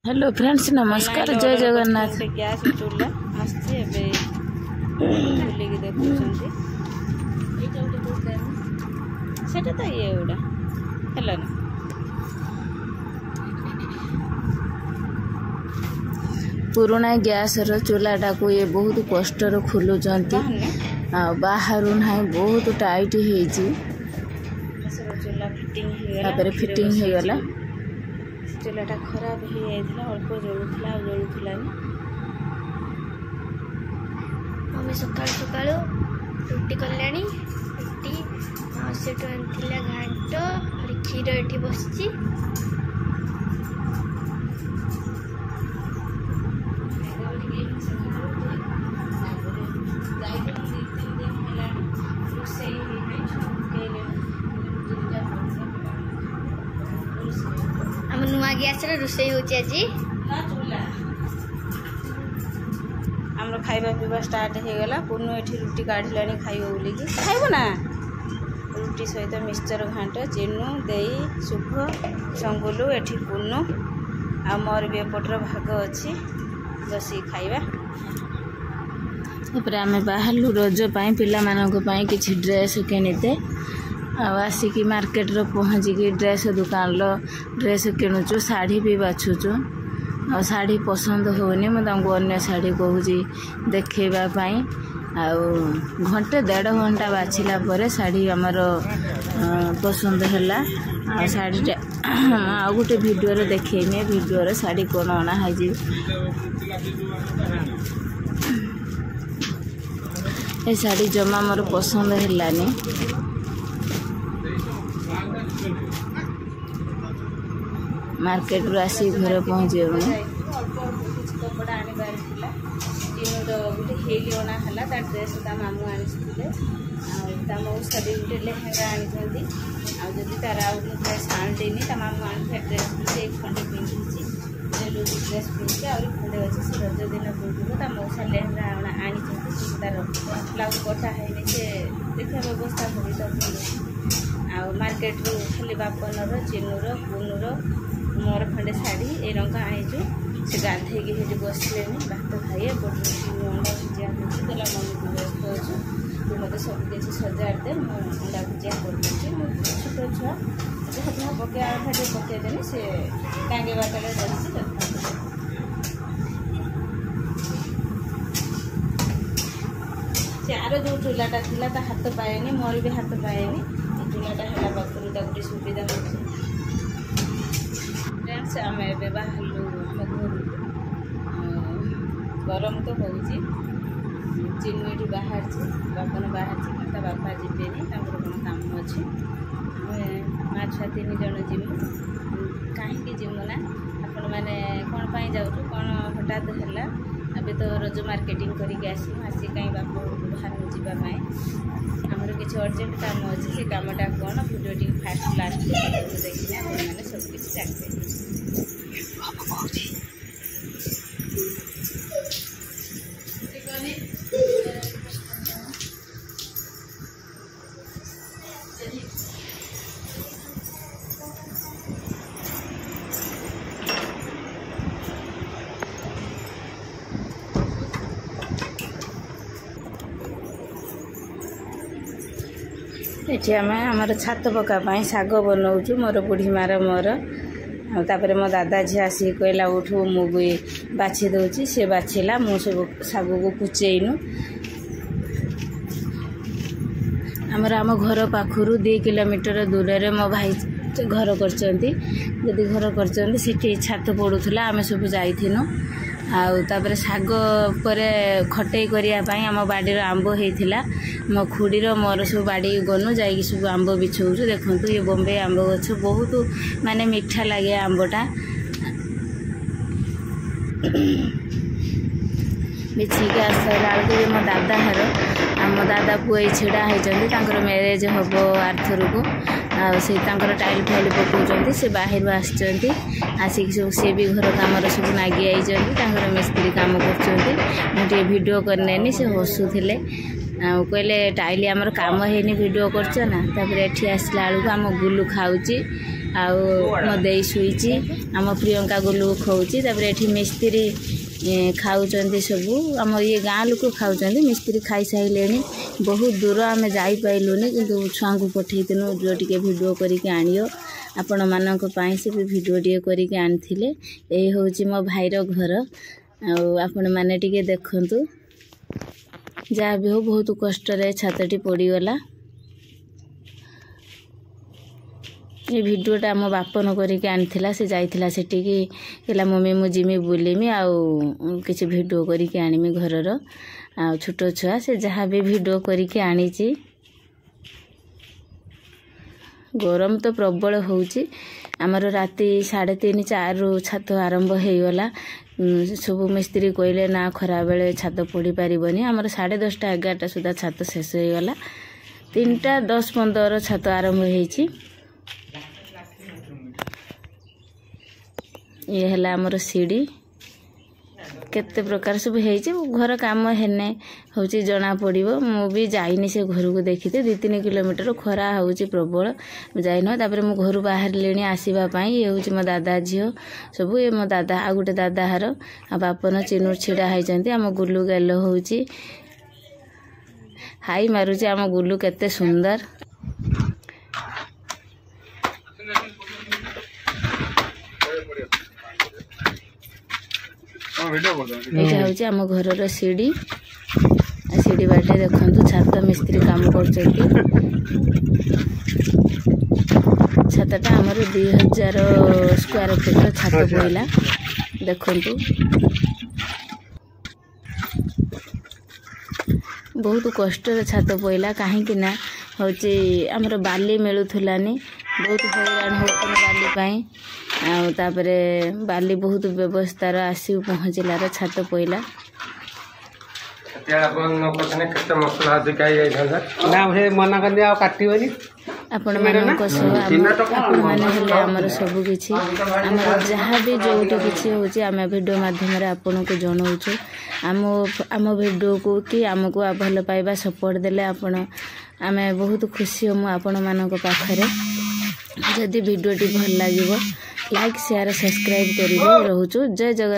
Hello friends नमस्कार जय Jagannath. Gas चूल्हा आसची देखुंट सेटा तो ये गुड़ा है ना पुराना गैस चूल्हाटा को ये बहुत कष्ट खोलुंट बाहर ना बहुत टाइट फिटिंग हो गला चूल्हाटा खराब हो जाता अल्प जलूला जलूलानी मम्मी सकाल सकाल रुटी कला रुटी से घाट और क्षीर ये बस नुआ गैस रोषे आमर खाइबा पीवा स्टार्ट हो गला पुनः ये रुटी काढ़ला खाइब बोलिकी खाइब ना रुटी सहित मिक्सचर घाट चिन्नू दे शुभ संगुलू एठी पुनू आ मोर भी एपटर भाग अच्छी बसी खाइबा आम बाहर रज पाई किसी ड्रेस किणीते आसिकी मार्केट रो पहुँचिकी ड्रेस दुकान लो ड्रेस किणुचु शाढ़ी भी बाछुचु आ शाढ़ी पसंद होनी अन्य शाढ़ी कहूँ देखेवाई घंटे 1.5 घंटा बाछिला पर शाढ़ी आमर पसंद है शाढ़ी आ गोटे भिडियो देखेमी भिडियो शाढ़ी कौन अणाई ए शाढ़ी जमा मोर पसंद है मार्केट रू आसी घर पहुँचे कपड़ा आनबार गोटे हिल अणाला ड्रेस मामू आनी मौसा भी गोटे लेहेंगा आनी आदि तार ड्रेस आनीनी मामू आनी ड्रेस से खंडे पिंधि ड्रेस पिंधि आ खंडे अच्छे से रज दिन पिंधु मौसा लेहेंगा आनी तार ब्लाउज कटा है से देखा व्यवस्था कर मार्केट रू खाली बापनर चिन्नूर पुनूर मोर खंडे शाढ़ी ए रंग आनीचु से गाधे बसले भात खाइए अंडा भुजिया देला मम्मी को व्यस्त अच्छु तू मत सब किसी सजार दे अंडा भुजिया कर छोट छुआ जहाँ पकड़ा खाटे पकईदेनी से टांगे बाटे से आर जो चूल्हाटा था हाथ पाएनि मोर भी हाथ पाएनि चूल्हाटा है पाखर गोटे सुविधा मिले फ्रेंड्स आम ए बाहर आम घर गरम तो हो चिन्नू ये बाहर बापन बाहर ता बापा जीवेनि कौन काम अच्छे माँ छुआ 3 जन जीमु कहीं जीमु ना आपण मैंने कौन पाई जाऊँ कौन हठात है अभी तो रज मार्केटिंग करके आसी कहीं बाप बाहर जावाई आमर किसी अर्जेंट काम अच्छे से कामटा कौन भिडियो फास्ट लास्ट देखिए आपने सबकिछ जानते ये आमर छात पकापी शाग बनाऊँ मोर बुढ़ी मार मोर तापर मो दादा झी आसी कहला उठू मुझे बाछी दूची सी बाछिला मु सब शाग को कुचेनु आमर आम घर पाखर 2 किलोमीटर दूर में मो भाई घर कर घर कर छात पड़ूला आम सब जाइनु आउे शाग पर खटई करने आम बाड़ीर आंब होता मो खुड़ीर मोर सब बाड़ी गनु जा सब आंब बिछाऊ देखूँ ये बम्बे आंब गछ बहुत माने मीठा लगे आंबटा बिछिक आसला बेलू मो दादा हर आम दादा पुई छिड़ा होती मैरेज हम आरथर को से टाइल फाइल पकाउं से बाहर आसिक सब सी भी घर कम सब नागी आई मिस्त्री कम कर वीडियो करने से हसुले कहले टाइल आमर काम है वीडियो करना तापर एठी आसला बेलू आम गुलू खाऊँ आउ मो देई शुईची आम प्रियंका गुलू खाऊची तापर एठी मिस्त्री खाऊचंदी सबू आम ये गाँ लोक खाऊचंदी मिस्त्री खाई साइलेनी बहुत दूर आम जाई पाइलुनी किंतु छुआ को पठेइतनु जो टिके वीडियो करके आनियो आपण मानक पाई से भी वीडियो टिके करके आनिथिले एही होउची मो भाईर घर आपण माने टिके देखंतु जहाँ भी हो बहुत कष्ट रे छातटी पड़ीगला ये वीडियोटा मो बापन करके आनी से जाइला सेटिकी कहला मम्मी मु जिमी बुलीमी आउ किसी वीडियो करके आनीमी घरर आ छोट छुआ से जहाँ भी वीडियो करके आनीची गरम तो प्रबल होउची आमर राति 3:30-4 रु छात आरंभ हो गला सब मिस्त्री कहले ना खरा बेले छात पड़ी पारिबनी आमर 10:30-11टा सुधा छात शेष हो गला 3:10-15 छात आरंभ होईची ये है आमर सीढ़ी केते प्रकार सब घर काम हेने हूँ जना पड़ो मु भी जाइनी से घर को देखी 2-3 किलोमीटर खरा हूँ प्रबल जाइन तापर मु घर बाहर ले आसवाई ये हूँ मो दादा झील सब ये मो दादा आ गोटे दादा हार आ बापन चिनुर छिड़ा होती आम गुलू गेल हूँ हाई मारुची आम गुलू केते सुंदर यहाँ हूँ आम घर सीढ़ी सीढ़ी बाटे देखु छात मिस्त्री काम कर छातटा आमर 2000 स्क्वायर फुट छात पड़ा देखु बहुत कष्ट छात पड़ा कहीं हूँ आमर बाली मिलूलानी बहुत हैरान होती बाली तापरे बाली बहुत व्यवस्थार आसी पहुँचलार छात पड़ा आपण मानक आपण माने हेले हमर सब किछि हमर जहाँ भी जोटी किछि होछि आमे वीडियो माध्यम रे आपन को जणाउछु आम वीडियो को कि हमको भल पाइबा सपोर्ट देले आपण आमे बहुत खुशी हम आपण मानक पाखरे जदि वीडियो टी भल लागिवो लाइक शेयर सब्सक्राइब करिवो रहउछु जय जगन्नाथ।